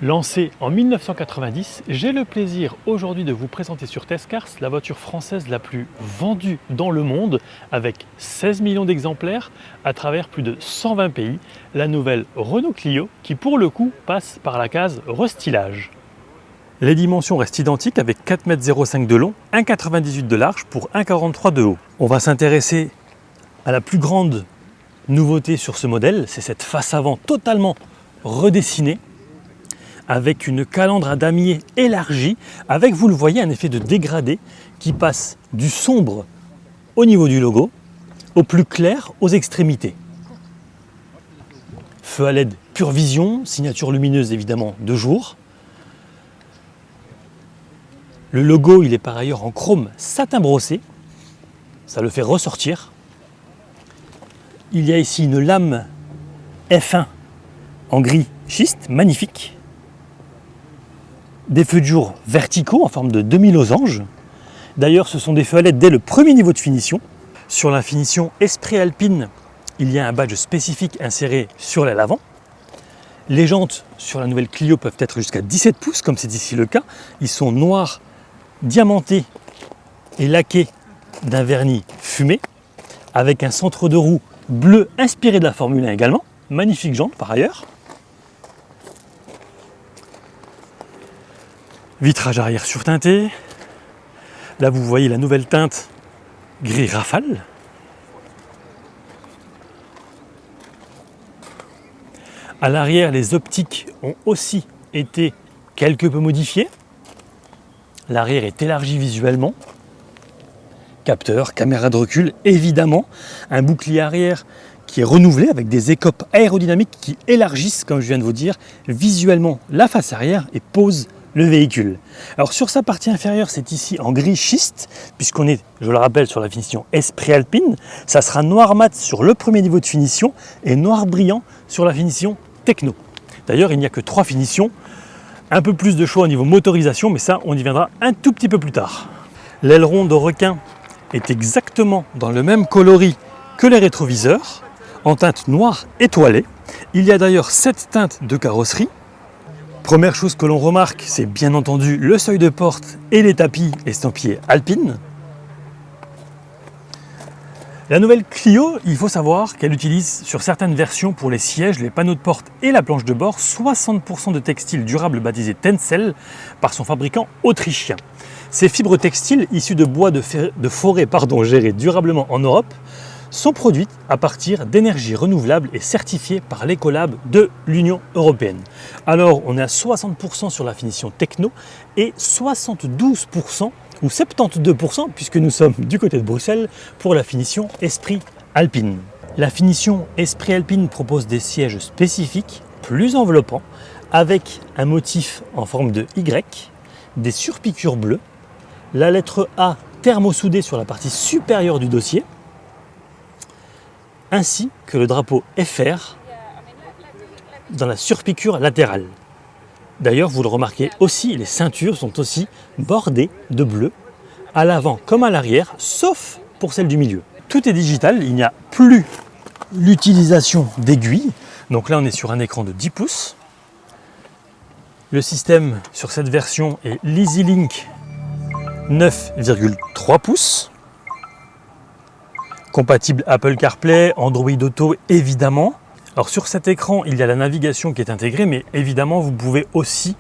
Lancée en 1990, j'ai le plaisir aujourd'hui de vous présenter sur Testcars la voiture française la plus vendue dans le monde avec 16 millions d'exemplaires à travers plus de 120 pays, la nouvelle Renault Clio qui pour le coup passe par la case restylage. Les dimensions restent identiques avec 4,05 m de long, 1,98 m de large pour 1,43 m de haut. On va s'intéresser à la plus grande nouveauté sur ce modèle, c'est cette face avant totalement redessinée avec une calandre à damier élargie, avec, vous le voyez, un effet de dégradé qui passe du sombre au niveau du logo, au plus clair aux extrémités. Feu à LED Pure Vision, signature lumineuse évidemment de jour. Le logo, il est par ailleurs en chrome satin brossé, ça le fait ressortir. Il y a ici une lame F1 en gris schiste, magnifique. Des feux de jour verticaux en forme de demi-losange. D'ailleurs, ce sont des feux à LED dès le premier niveau de finition. Sur la finition Esprit Alpine, il y a un badge spécifique inséré sur l'aile avant. Les jantes sur la nouvelle Clio peuvent être jusqu'à 17 pouces, comme c'est ici le cas. Ils sont noirs, diamantés et laqués d'un vernis fumé, avec un centre de roue bleu inspiré de la Formule 1 également. Magnifique jante par ailleurs. Vitrage arrière surteinté. Là, vous voyez la nouvelle teinte gris rafale. À l'arrière, les optiques ont aussi été quelque peu modifiées. L'arrière est élargi visuellement. Capteur, caméra de recul, évidemment. Un bouclier arrière qui est renouvelé avec des écopes aérodynamiques qui élargissent, comme je viens de vous dire, visuellement la face arrière et posent le véhicule. Alors sur sa partie inférieure, c'est ici en gris schiste, puisqu'on est, je le rappelle, sur la finition Esprit Alpine. Ça sera noir mat sur le premier niveau de finition et noir brillant sur la finition Techno. D'ailleurs, il n'y a que 3 finitions, un peu plus de choix au niveau motorisation, mais ça, on y viendra un tout petit peu plus tard. L'aileron de requin est exactement dans le même coloris que les rétroviseurs, en teinte noire étoilée. Il y a d'ailleurs 7 teintes de carrosserie. Première chose que l'on remarque, c'est bien entendu le seuil de porte et les tapis estampillés Alpine. La nouvelle Clio, il faut savoir qu'elle utilise sur certaines versions pour les sièges, les panneaux de porte et la planche de bord 60% de textile durable baptisé Tencel par son fabricant autrichien. Ces fibres textiles issues de bois de forêt gérées durablement en Europe sont produites à partir d'énergie renouvelable et certifiées par l'Ecolab de l'Union européenne. Alors on est à 60% sur la finition Techno et 72% ou 72% puisque nous sommes du côté de Bruxelles pour la finition Esprit Alpine. La finition Esprit Alpine propose des sièges spécifiques, plus enveloppants, avec un motif en forme de Y, des surpiqûres bleues, la lettre A thermosoudée sur la partie supérieure du dossier, ainsi que le drapeau FR dans la surpiqûre latérale. D'ailleurs, vous le remarquez aussi, les ceintures sont aussi bordées de bleu, à l'avant comme à l'arrière, sauf pour celle du milieu. Tout est digital, il n'y a plus l'utilisation d'aiguilles. Donc là, on est sur un écran de 10 pouces. Le système sur cette version est l'EasyLink 9,3 pouces. Compatible Apple CarPlay, Android Auto évidemment. Alors sur cet écran, il y a la navigation qui est intégrée, mais évidemment vous pouvez aussi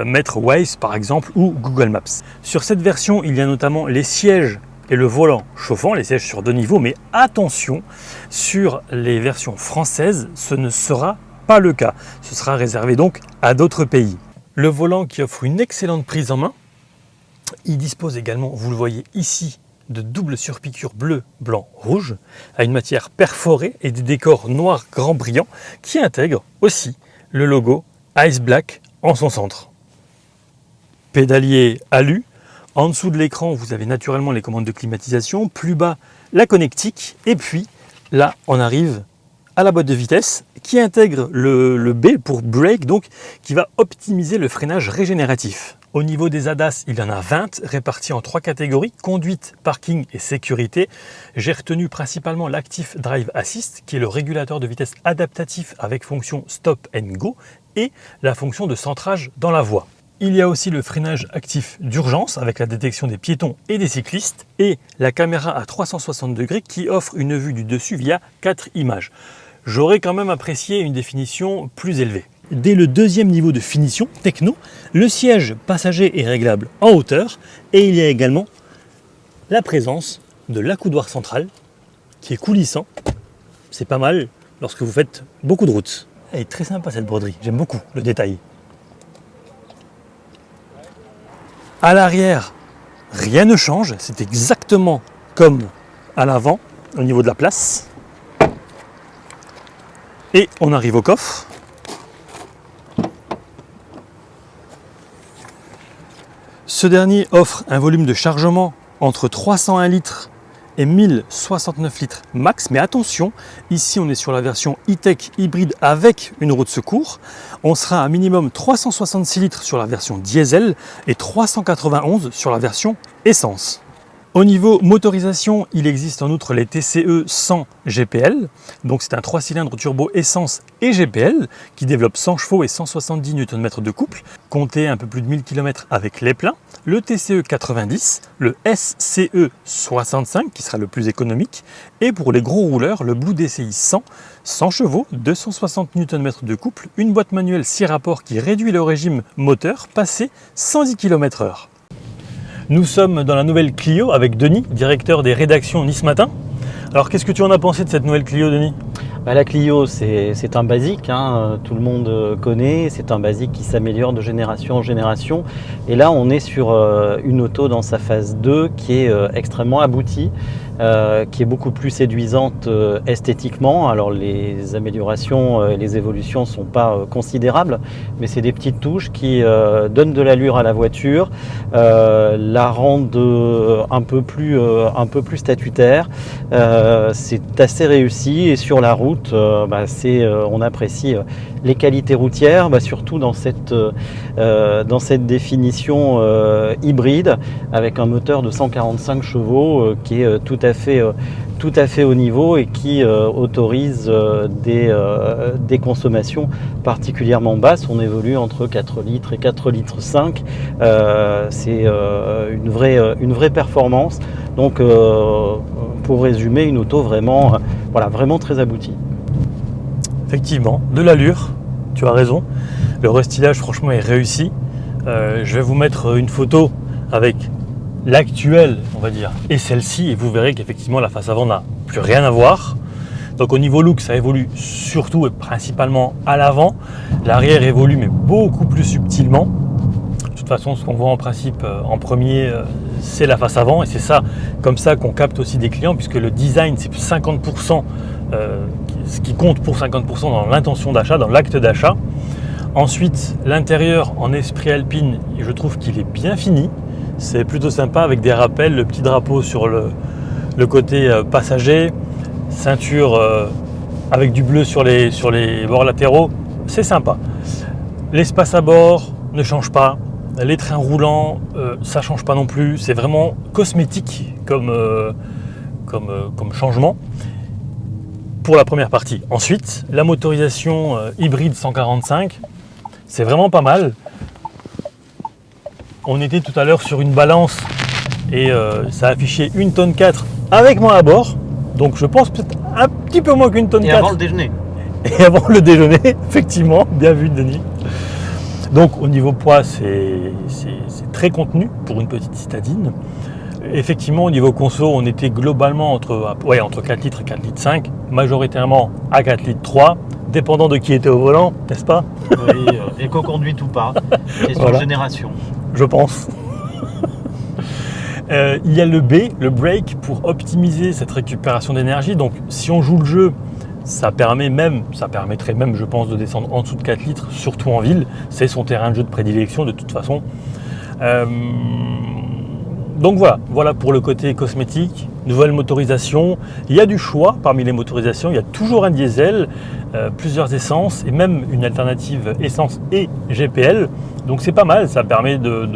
mettre Waze par exemple ou Google Maps. Sur cette version, il y a notamment les sièges et le volant chauffant, les sièges sur 2 niveaux, mais attention, sur les versions françaises, ce ne sera pas le cas. Ce sera réservé donc à d'autres pays. Le volant qui offre une excellente prise en main. Il dispose également, vous le voyez ici, de double surpiqûre bleu, blanc, rouge, à une matière perforée et des décors noirs grand brillants qui intègrent aussi le logo Ice Black en son centre. Pédalier alu, en dessous de l'écran vous avez naturellement les commandes de climatisation, plus bas la connectique et puis là on arrive à la boîte de vitesse qui intègre le B pour brake, donc qui va optimiser le freinage régénératif. Au niveau des ADAS, il y en a 20 répartis en 3 catégories, conduite, parking et sécurité. J'ai retenu principalement l'Active Drive Assist qui est le régulateur de vitesse adaptatif avec fonction Stop and Go et la fonction de centrage dans la voie. Il y a aussi le freinage actif d'urgence avec la détection des piétons et des cyclistes et la caméra à 360 degrés qui offre une vue du dessus via 4 images. J'aurais quand même apprécié une définition plus élevée. Dès le deuxième niveau de finition techno, le siège passager est réglable en hauteur et il y a également la présence de l'accoudoir central qui est coulissant. C'est pas mal lorsque vous faites beaucoup de routes. Elle est très sympa cette broderie, j'aime beaucoup le détail. À l'arrière, rien ne change, c'est exactement comme à l'avant au niveau de la place. Et on arrive au coffre. Ce dernier offre un volume de chargement entre 301 litres et 1069 litres max, mais attention, ici on est sur la version e-tech hybride avec une roue de secours. On sera à minimum 366 litres sur la version diesel et 391 sur la version essence. Au niveau motorisation, il existe en outre les TCE 100 GPL, donc c'est un 3 cylindres turbo essence et GPL qui développe 100 chevaux et 170 Nm de couple, comptez un peu plus de 1000 km avec les pleins, le TCE 90, le SCE 65 qui sera le plus économique, et pour les gros rouleurs, le Blue DCI 100 chevaux, 260 Nm de couple, une boîte manuelle 6 rapports qui réduit le régime moteur, passé 110 km/h. Nous sommes dans la nouvelle Clio avec Denis, directeur des rédactions Nice Matin. Alors qu'est-ce que tu en as pensé de cette nouvelle Clio, Denis ? La Clio, c'est un basique, hein, tout le monde connaît, c'est un basique qui s'améliore de génération en génération. Et là, on est sur une auto dans sa phase 2 qui est extrêmement aboutie, qui est beaucoup plus séduisante esthétiquement. Alors les améliorations et les évolutions ne sont pas considérables, mais c'est des petites touches qui donnent de l'allure à la voiture, la rendent un peu plus statutaire. C'est assez réussi et sur la route, on apprécie les qualités routières, surtout dans cette définition hybride avec un moteur de 145 chevaux qui est tout à fait au niveau et qui autorise des consommations particulièrement basses. On évolue entre 4 litres et 4 litres 5. C'est une vraie performance. Donc pour résumer, une auto vraiment très aboutie. Effectivement, de l'allure, tu as raison. Le restylage franchement est réussi. Je vais vous mettre une photo avec l'actuelle, on va dire, et celle-ci, et vous verrez qu'effectivement la face avant n'a plus rien à voir. Donc au niveau look, ça évolue surtout et principalement à l'avant. L'arrière évolue mais beaucoup plus subtilement. De toute façon, ce qu'on voit en principe en premier, c'est la face avant, et c'est ça, comme ça qu'on capte aussi des clients, puisque le design c'est 50%, ce qui compte pour 50% dans l'intention d'achat, dans l'acte d'achat. Ensuite, l'intérieur en esprit alpine, je trouve qu'il est bien fini. C'est plutôt sympa avec des rappels, le petit drapeau sur le côté passager, ceinture avec du bleu sur les bords latéraux, c'est sympa. L'espace à bord ne change pas, les trains roulants, ça ne change pas non plus, c'est vraiment cosmétique comme changement pour la première partie. Ensuite, la motorisation hybride 145, c'est vraiment pas mal. On était tout à l'heure sur une balance et ça affichait 1 tonne 4 avec moi à bord. Donc je pense peut-être un petit peu moins qu'une tonne 4. Et avant le déjeuner. Et avant le déjeuner, effectivement, bien vu Denis. Donc au niveau poids, c'est très contenu pour une petite citadine. Effectivement, au niveau conso, on était globalement entre 4 litres et 4 litres 5, majoritairement à 4 litres 3, dépendant de qui était au volant, n'est-ce pas ? Oui, éco-conduite ou pas, question de génération. Je pense. Il y a le B, le brake, pour optimiser cette récupération d'énergie. Donc si on joue le jeu, ça permettrait même, je pense, de descendre en dessous de 4 litres, surtout en ville. C'est son terrain de jeu de prédilection de toute façon. Donc voilà pour le côté cosmétique, nouvelle motorisation. Il y a du choix parmi les motorisations, il y a toujours un diesel, plusieurs essences et même une alternative essence et GPL. Donc c'est pas mal, ça permet de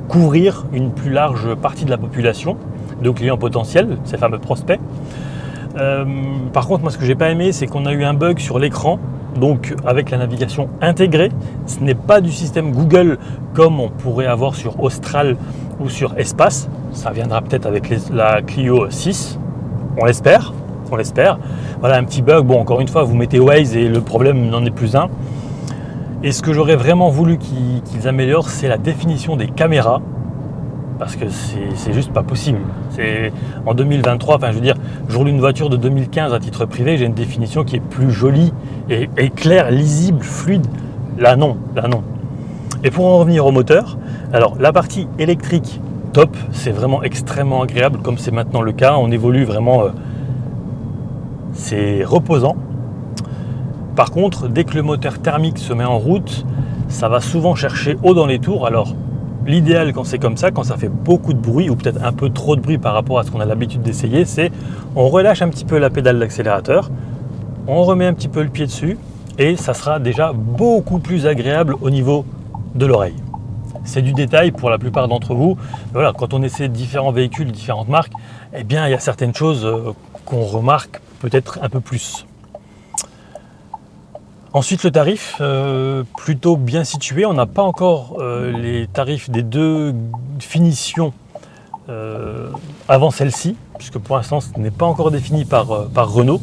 couvrir une plus large partie de la population, de clients potentiels, ces fameux prospects. Par contre, moi ce que j'ai pas aimé, c'est qu'on a eu un bug sur l'écran donc avec la navigation intégrée. Ce n'est pas du système Google comme on pourrait avoir sur Austral ou sur Espace. Ça viendra peut-être avec la Clio 6, on l'espère. Voilà un petit bug. Bon, encore une fois, vous mettez Waze et le problème n'en est plus un. Et ce que j'aurais vraiment voulu qu'ils améliorent, c'est la définition des caméras. Parce que c'est juste pas possible. C'est en 2023, enfin je veux dire, je roule une voiture de 2015 à titre privé, j'ai une définition qui est plus jolie et claire, lisible, fluide. Là non. Et pour en revenir au moteur, alors la partie électrique, top, c'est vraiment extrêmement agréable comme c'est maintenant le cas. On évolue vraiment, c'est reposant. Par contre, dès que le moteur thermique se met en route, ça va souvent chercher haut dans les tours. Alors l'idéal quand c'est comme ça, quand ça fait beaucoup de bruit ou peut-être un peu trop de bruit par rapport à ce qu'on a l'habitude d'essayer, c'est on relâche un petit peu la pédale d'accélérateur, on remet un petit peu le pied dessus et ça sera déjà beaucoup plus agréable au niveau de l'oreille. C'est du détail pour la plupart d'entre vous. Voilà, quand on essaie différents véhicules, différentes marques, eh bien il y a certaines choses qu'on remarque peut-être un peu plus. Ensuite, le tarif, plutôt bien situé. On n'a pas encore les tarifs des deux finitions avant celle-ci, puisque pour l'instant, ce n'est pas encore défini par Renault.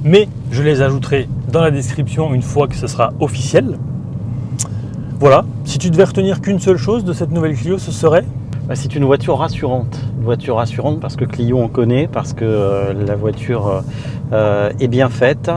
Mais je les ajouterai dans la description une fois que ce sera officiel. Voilà, si tu devais retenir qu'une seule chose de cette nouvelle Clio, ce serait ? C'est une voiture rassurante. Une voiture rassurante parce que Clio on connaît, parce que la voiture est bien faite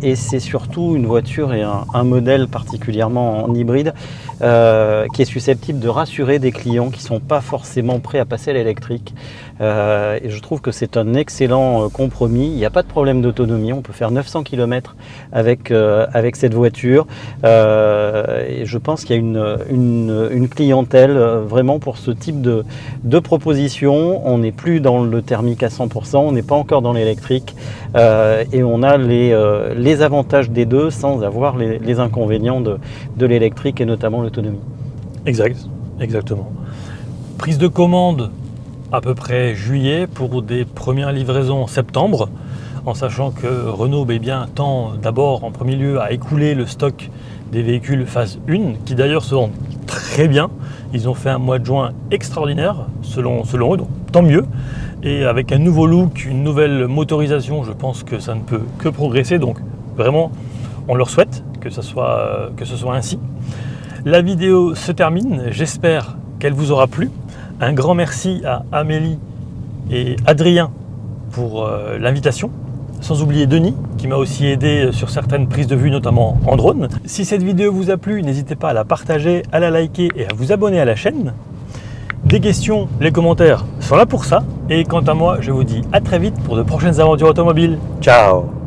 et c'est surtout une voiture et un modèle particulièrement en hybride qui est susceptible de rassurer des clients qui ne sont pas forcément prêts à passer à l'électrique. Et je trouve que c'est un excellent compromis. Il n'y a pas de problème d'autonomie. On peut faire 900 km avec cette voiture. Et je pense qu'il y a une clientèle vraiment pour ce type de proposition. On n'est plus dans le thermique à 100%, on n'est pas encore dans l'électrique et on a les avantages des deux sans avoir les inconvénients de l'électrique et notamment l'autonomie. Exactement. Prise de commande à peu près juillet pour des premières livraisons en septembre, en sachant que Renault tend d'abord en premier lieu à écouler le stock des véhicules phase 1, qui d'ailleurs se vendent très bien. Ils ont fait un mois de juin extraordinaire, selon eux, donc tant mieux. Et avec un nouveau look, une nouvelle motorisation, je pense que ça ne peut que progresser. Donc vraiment, on leur souhaite que ce soit ainsi. La vidéo se termine, j'espère qu'elle vous aura plu. Un grand merci à Amélie et Adrien pour l'invitation. Sans oublier Denis qui m'a aussi aidé sur certaines prises de vue, notamment en drone. Si cette vidéo vous a plu, n'hésitez pas à la partager, à la liker et à vous abonner à la chaîne. Des questions, les commentaires sont là pour ça. Et quant à moi, je vous dis à très vite pour de prochaines aventures automobiles. Ciao!